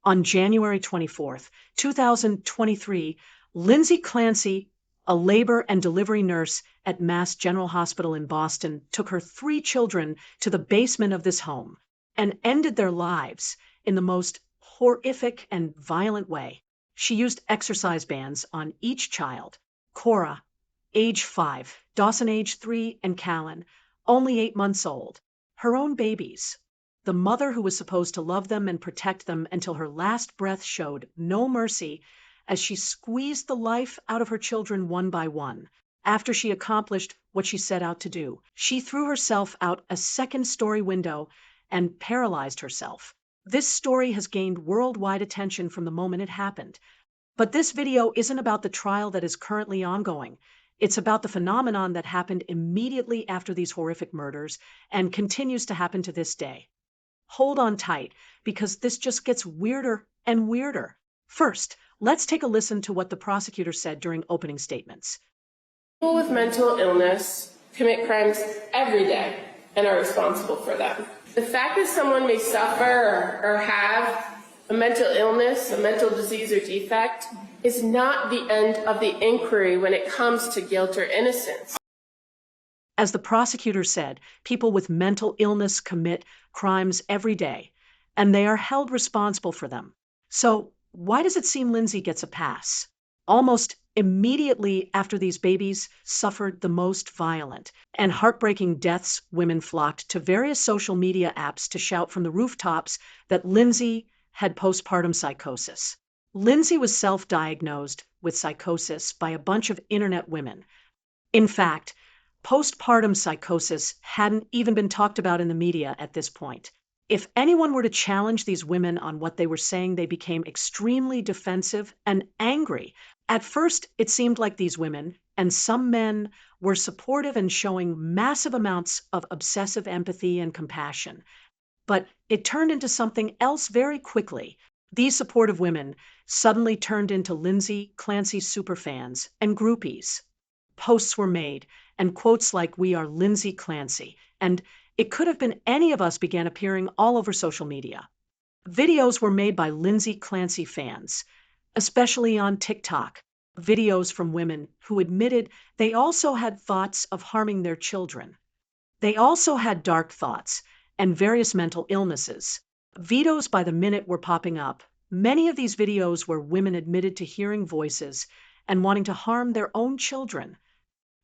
On January 24th, 2023, Lindsay Clancy, a labor and delivery nurse at Mass General Hospital in Boston, took her 3 children to the basement of this home and ended their lives in the most horrific and violent way. She used exercise bands on each child: Cora, age 5, Dawson, age 3, and Callen, only 8 months old, her own babies. The mother, who was supposed to love them and protect them until her last breath, showed no mercy as she squeezed the life out of her children one by one. After she accomplished what she set out to do, she threw herself out a second-story window and paralyzed herself. This story has gained worldwide attention from the moment it happened. But this video isn't about the trial that is currently ongoing. It's about the phenomenon that happened immediately after these horrific murders and continues to happen to this day. Hold on tight, because this just gets weirder and weirder. First, let's take a listen to what the prosecutor said during opening statements. People with mental illness commit crimes every day and are responsible for them. The fact that someone may suffer or have a mental illness, a mental disease or defect is not the end of the inquiry when it comes to guilt or innocence. As the prosecutor said, people with mental illness commit crimes every day, and they are held responsible for them. So why does it seem Lindsay gets a pass? Almost immediately after these babies suffered the most violent and heartbreaking deaths, women flocked to various social media apps to shout from the rooftops that Lindsay had postpartum psychosis. Lindsay was self-diagnosed with psychosis by a bunch of internet women. In fact, postpartum psychosis hadn't even been talked about in the media at this point. If anyone were to challenge these women on what they were saying, they became extremely defensive and angry. At first, it seemed like these women, and some men, were supportive and showing massive amounts of obsessive empathy and compassion. But it turned into something else very quickly. These supportive women suddenly turned into Lindsay Clancy superfans and groupies. Posts were made, and quotes like "We are Lindsay Clancy," and "It could have been any of us," began appearing all over social media. Videos were made by Lindsay Clancy fans, especially on TikTok, videos from women who admitted they also had thoughts of harming their children. They also had dark thoughts and various mental illnesses. Videos by the minute were popping up. Many of these videos where women admitted to hearing voices and wanting to harm their own children,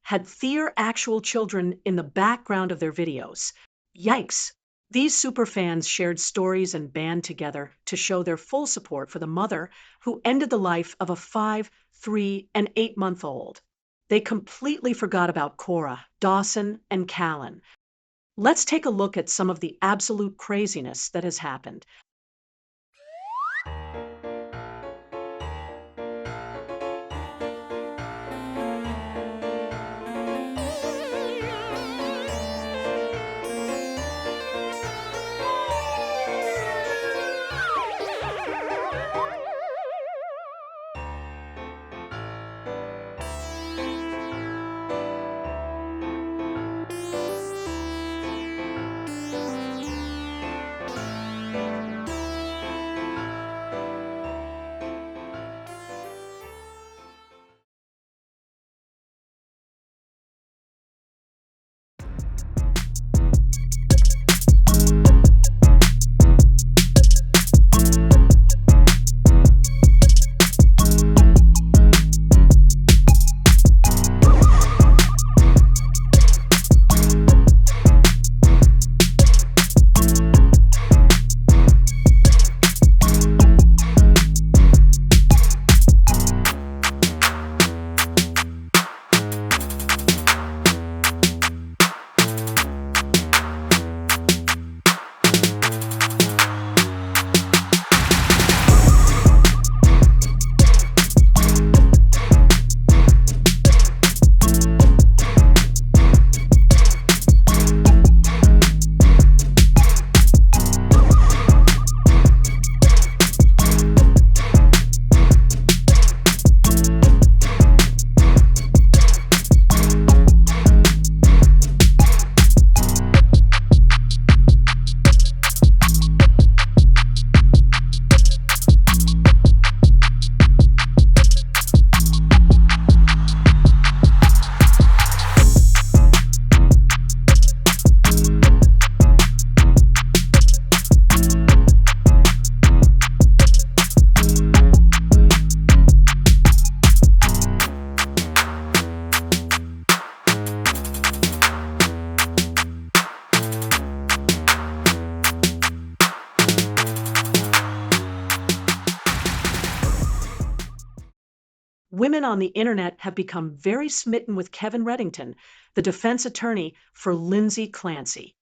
had their actual children in the background of their videos. Yikes! These superfans shared stories and band together to show their full support for the mother who ended the life of a 5, 3, and 8-month-old. They completely forgot about Cora, Dawson, and Callen. Let's take a look at some of the absolute craziness that has happened. women on the internet have become very smitten with Kevin Reddington, the defense attorney for Lindsay Clancy.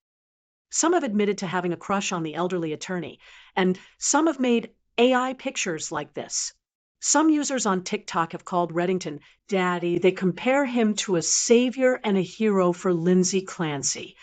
Some have admitted to having a crush on the elderly attorney, and some have made AI pictures like this. Some users on TikTok have called Reddington Daddy. They compare him to a savior and a hero for Lindsay Clancy.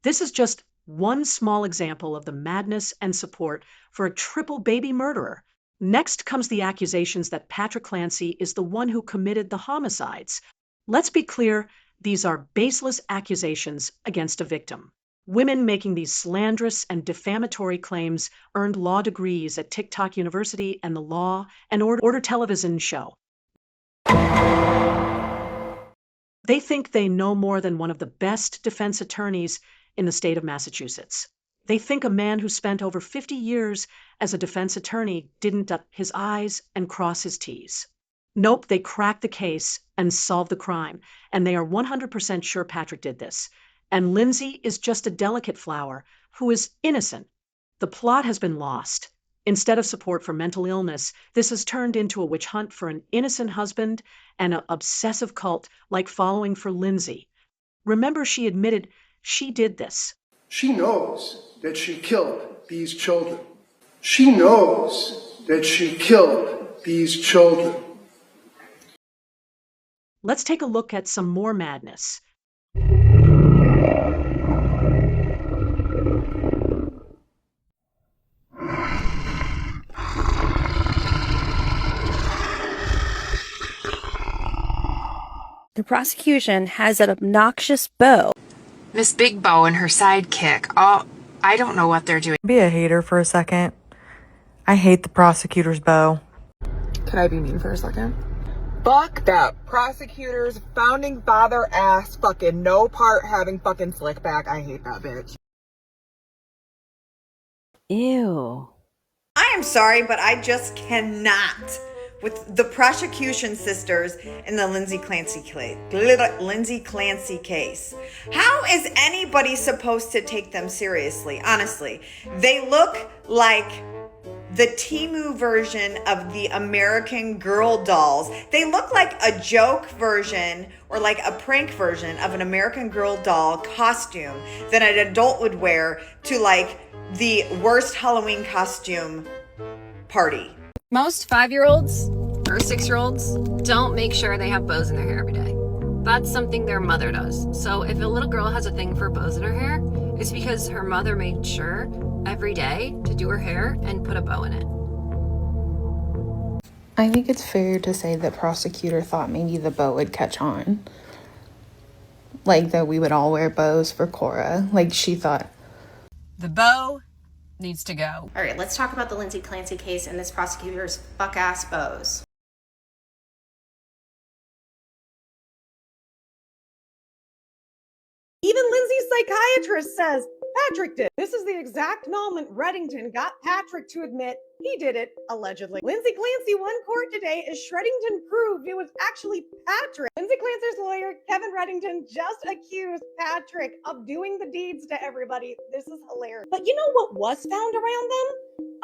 This is just one small example of the madness and support for a triple baby murderer. Next comes the accusations that Patrick Clancy is the one who committed the homicides. Let's be clear, these are baseless accusations against a victim. Women making these slanderous and defamatory claims earned law degrees at TikTok University and the Law and Order television show. They think they know more than one of the best defense attorneys in the state of Massachusetts. They think a man who spent over 50 years as a defense attorney didn't dot his I's and cross his T's. Nope, they cracked the case and solved the crime, and they are 100% sure Patrick did this. And Lindsay is just a delicate flower who is innocent. The plot has been lost. Instead of support for mental illness, this has turned into a witch hunt for an innocent husband and an obsessive cult like following for Lindsay. Remember, she admitted she did this. She knows that she killed these children. She knows that she killed these children. Let's take a look at some more madness. The prosecution has an obnoxious beau. Miss Big Bow and her sidekick. Oh, I don't know what they're doing. Be a hater for a second. I hate the prosecutor's beau. Can I be mean for a second? Fuck that prosecutor's founding father ass fucking no part having fucking slick back. I hate that bitch. Ew. I am sorry, but I just cannot with the prosecution sisters in the Lindsay Clancy case. How is anybody supposed to take them seriously? Honestly, they look like the Temu version of the American Girl dolls. They look like a joke version or like a prank version of an American Girl doll costume that an adult would wear to like the worst Halloween costume party. Most 5-year-olds or 6-year-olds don't make sure they have bows in their hair every day. That's something their mother does. So if a little girl has a thing for bows in her hair, it's because her mother made sure every day to do her hair and put a bow in it. I think it's fair to say that prosecutor thought maybe the bow would catch on. Like that we would all wear bows for Cora. Like she thought. The bow needs to go. All right, let's talk about the Lindsay Clancy case and this prosecutor's fuck-ass bows. Even Lindsay's psychiatrist says Patrick did. This is the exact moment Reddington got Patrick to admit he did it, allegedly. Lindsay Clancy won court today as Shreddington proved it was actually Patrick. Lindsay Clancy's lawyer, Kevin Reddington, just accused Patrick of doing the deeds to everybody. This is hilarious. But you know what was found around them?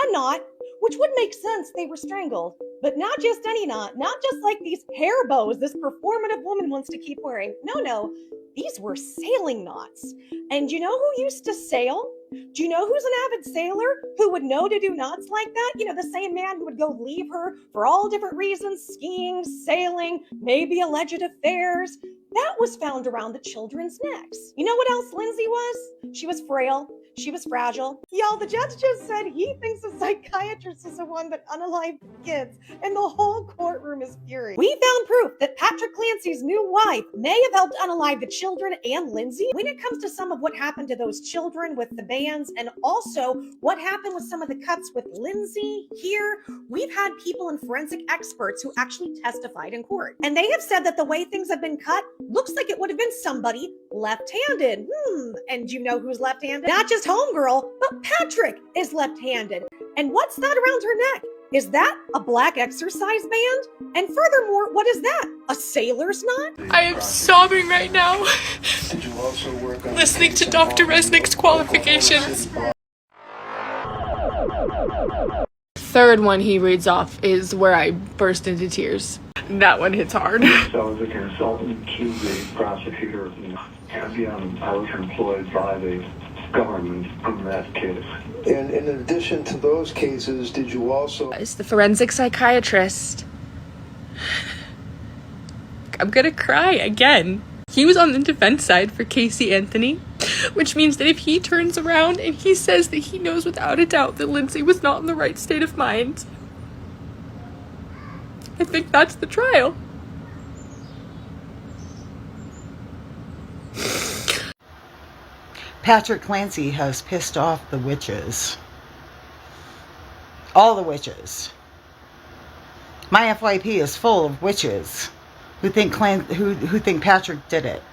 A knot, which would make sense. They were strangled. But not just any knot, not just like these hair bows this performative woman wants to keep wearing. No, these were sailing knots. And you know who used to sail? Do you know who's an avid sailor who would know to do knots like that? You know, the same man who would go leave her for all different reasons, skiing, sailing, maybe alleged affairs. That was found around the children's necks. You know what else Lindsay was? She was frail. She was fragile. Y'all, the judge just said he thinks a psychiatrist is the one that unalived kids, and the whole courtroom is furious. We found proof that Patrick Clancy's new wife may have helped unalive the children and Lindsay. When it comes to some of what happened to those children with the bands, and also what happened with some of the cuts with Lindsay here, we've had people and forensic experts who actually testified in court. And they have said that the way things have been cut looks like it would have been somebody left-handed. And you know who's left-handed? Not just homegirl, but Patrick is left-handed. And what's that around her neck? Is that a black exercise band? And furthermore, what is that? A sailor's knot? I am sobbing right now, listening to Dr. Resnick's qualifications. Third one he reads off is where I burst into tears. That one hits hard. So as a consultant to the prosecutor, I was employed by the government in that case. And in addition to those cases, did you also... As the forensic psychiatrist, I'm gonna cry again. He was on the defense side for Casey Anthony, which means that if he turns around and he says that he knows without a doubt that Lindsay was not in the right state of mind, I think that's the trial. Patrick Clancy has pissed off the witches. All the witches. My FYP is full of witches who think Patrick did it.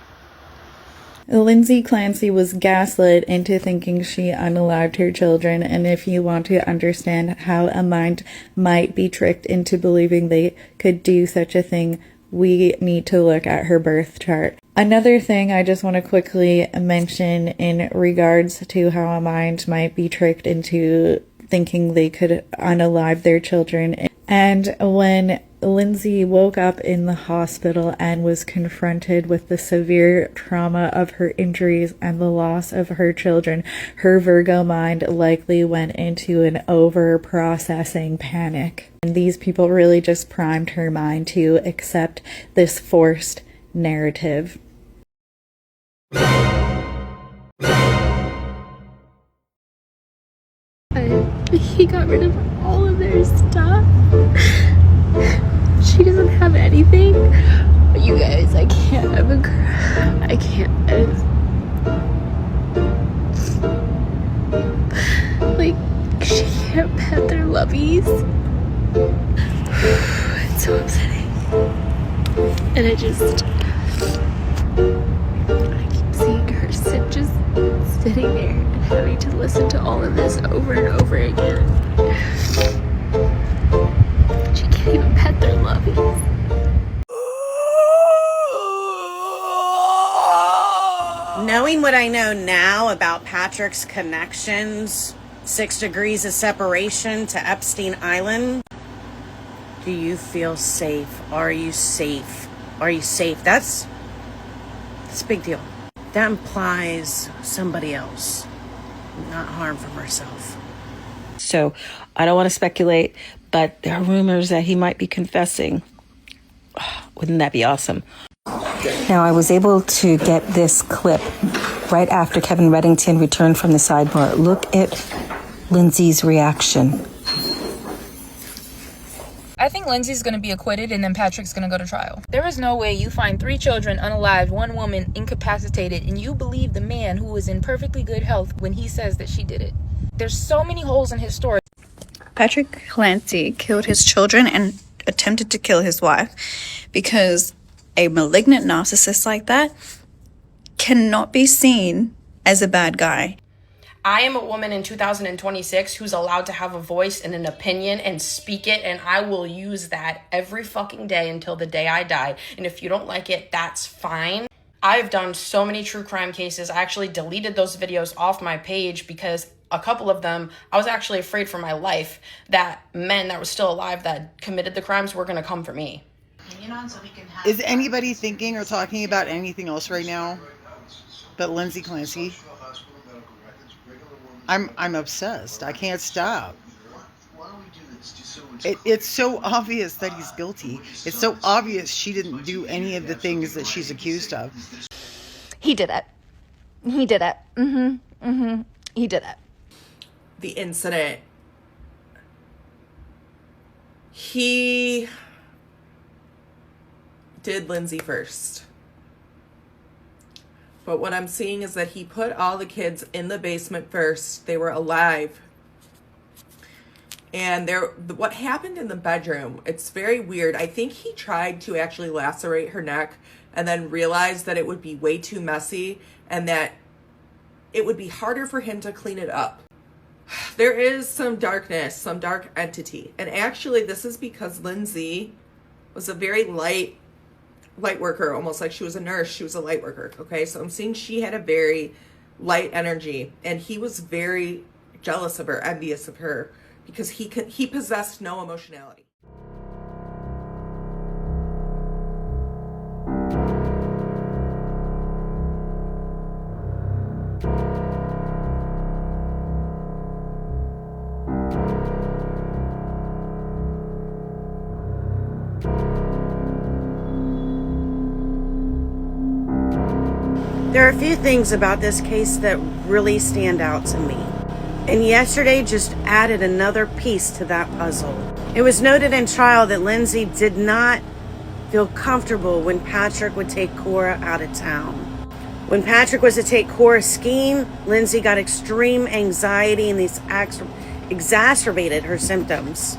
Lindsay Clancy was gaslit into thinking she unalived her children, and if you want to understand how a mind might be tricked into believing they could do such a thing, we need to look at her birth chart. Another thing I just want to quickly mention in regards to how a mind might be tricked into thinking they could unalive their children. And when Lindsay woke up in the hospital and was confronted with the severe trauma of her injuries and the loss of her children, her Virgo mind likely went into an over-processing panic. And these people really just primed her mind to accept this forced narrative. He got rid of all of their stuff. She doesn't have anything. But you guys, I can't ever cry. I can't. Like, she can't pet their lubbies. It's so upsetting. And I keep seeing her just sitting there and having to listen to all of this over and over again. She can't even pet their lubbies. Knowing what I know now about Patrick's connections, 6 degrees of separation to Epstein Island, do you feel safe? Are you safe? Are you safe? That's a big deal. That implies somebody else, not harm from herself. So I don't want to speculate, but there are rumors that he might be confessing. Wouldn't that be awesome? Now, I was able to get this clip right after Kevin Reddington returned from the sidebar. Look at Lindsay's reaction. I think Lindsay's going to be acquitted and then Patrick's going to go to trial. There is no way you find 3 children unalived, 1 woman incapacitated, and you believe the man who was in perfectly good health when he says that she did it. There's so many holes in his story. Patrick Clancy killed his children and attempted to kill his wife because a malignant narcissist like that cannot be seen as a bad guy. I am a woman in 2026 who's allowed to have a voice and an opinion and speak it, and I will use that every fucking day until the day I die. And if you don't like it, that's fine. I've done so many true crime cases. I actually deleted those videos off my page because a couple of them, I was actually afraid for my life that men that were still alive that committed the crimes were gonna come for me. Is anybody thinking or talking about anything else right now but Lindsay Clancy? I'm obsessed. I can't stop. It's so obvious that he's guilty. It's so obvious she didn't do any of the things that she's accused of. He did it. He did it. He did it. The incident. He did Lindsay first. But what I'm seeing is that he put all the kids in the basement first. They were alive. And what happened in the bedroom, it's very weird. I think he tried to actually lacerate her neck and then realized that it would be way too messy and that it would be harder for him to clean it up. There is some darkness, some dark entity. And actually, this is because Lindsay was a very light worker, almost like she was a nurse. She was a light worker, okay? So I'm seeing she had a very light energy, and he was very jealous of her, envious of her, because he possessed no emotionality. There are a few things about this case that really stand out to me. And yesterday just added another piece to that puzzle. It was noted in trial that Lindsay did not feel comfortable when Patrick would take Cora out of town. When Patrick was to take Cora skiing, Lindsay got extreme anxiety and these acts exacerbated her symptoms.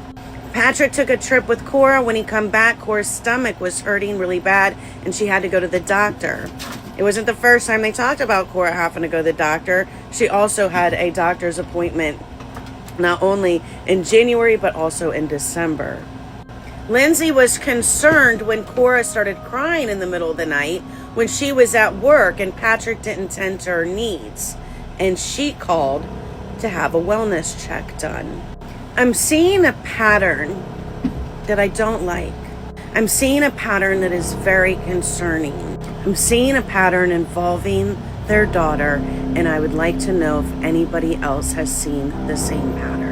Patrick took a trip with Cora. When he come back, Cora's stomach was hurting really bad and she had to go to the doctor. It wasn't the first time they talked about Cora having to go to the doctor. She also had a doctor's appointment not only in January, but also in December. Lindsay was concerned when Cora started crying in the middle of the night when she was at work and Patrick didn't tend to her needs. And she called to have a wellness check done. I'm seeing a pattern that I don't like. I'm seeing a pattern that is very concerning. I'm seeing a pattern involving their daughter, and I would like to know if anybody else has seen the same pattern.